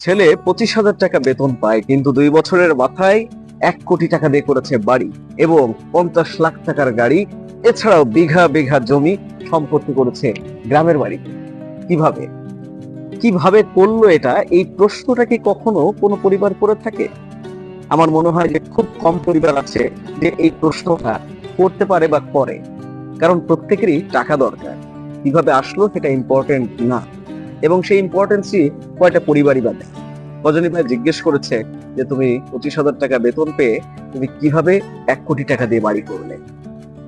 ছেলে 25,000 টাকা বেতন পায়, কিন্তু 2 বছরের মাথায় 1 কোটি টাকা দিয়ে করেছে বাড়ি এবং 50 লাখ টাকার গাড়ি, এছাড়াও বিঘা বিঘা জমি সম্পত্তি করেছে গ্রামের বাড়িতে। কিভাবে কিভাবে করলো এটা? এই প্রশ্নটা কি কখনো কোনো পরিবার করে থাকে? আমার মনে হয় যে খুব কম পরিবার আছে যে এই প্রশ্নটা করতে পারে বা করে, কারণ প্রত্যেকেরই টাকা দরকার। কিভাবে আসলো সেটা ইম্পর্টেন্ট না, এবং সেই ইম্পর্টেন্সই কয়টা পরিবারই বা দেয়। রজনী ভাই জিজ্ঞেস করেছে যে তুমি 25,000 টাকা বেতন পেয়ে তুমি কিভাবে 1 কোটি টাকা দিয়ে বাড়ি করলে,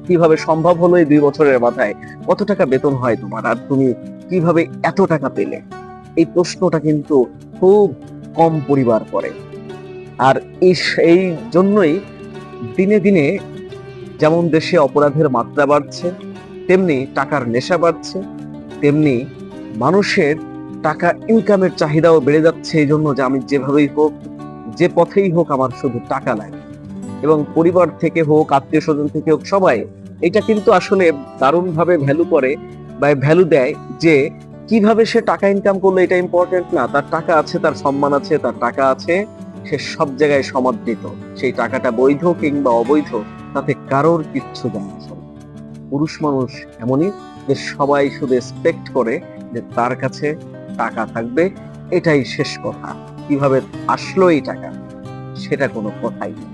কিভাবে সম্ভব হলো এই 2 বছরের মাথায়? কত টাকা বেতন হয় তোমার, আর তুমি কিভাবে এত টাকা পেলে? এই প্রশ্নটা কিন্তু খুব কম পরিবার করে। আর এই জন্যই দিনে দিনে যেমন দেশে অপরাধের মাত্রা বাড়ছে, তেমনি টাকার নেশা বাড়ছে, তেমনি মানুষের টাকা ইনকামের চাহিদাও বেড়ে যাচ্ছে। এই জন্য যে আমি যেভাবেই হোক, যে পথেই হোক, আমার শুধু টাকা লাগে। এবং পরিবার থেকে হোক, আত্মীয় স্বজন থেকে হোক, সবাই এটা কিন্তু আসলে দারুণ ভাবে ভ্যালু করে বা ভ্যালু দেয় যে কিভাবে সে টাকা ইনকাম করলো এটা ইম্পর্টেন্ট না, তার টাকা আছে, তার সম্মান আছে, তার টাকা আছে, সে সব জায়গায় সমাদৃত। সেই টাকাটা বৈধ কিংবা অবৈধ তাতে কারোর কিচ্ছু যায় আসে না। পুরুষ মানুষ এমনই যে সবাই শুধু এক্সপেক্ট করে যে তার কাছে টাকা থাকবে, এটাই শেষ কথা। কিভাবে আসলো এই টাকা সেটা কোনো কথাই না।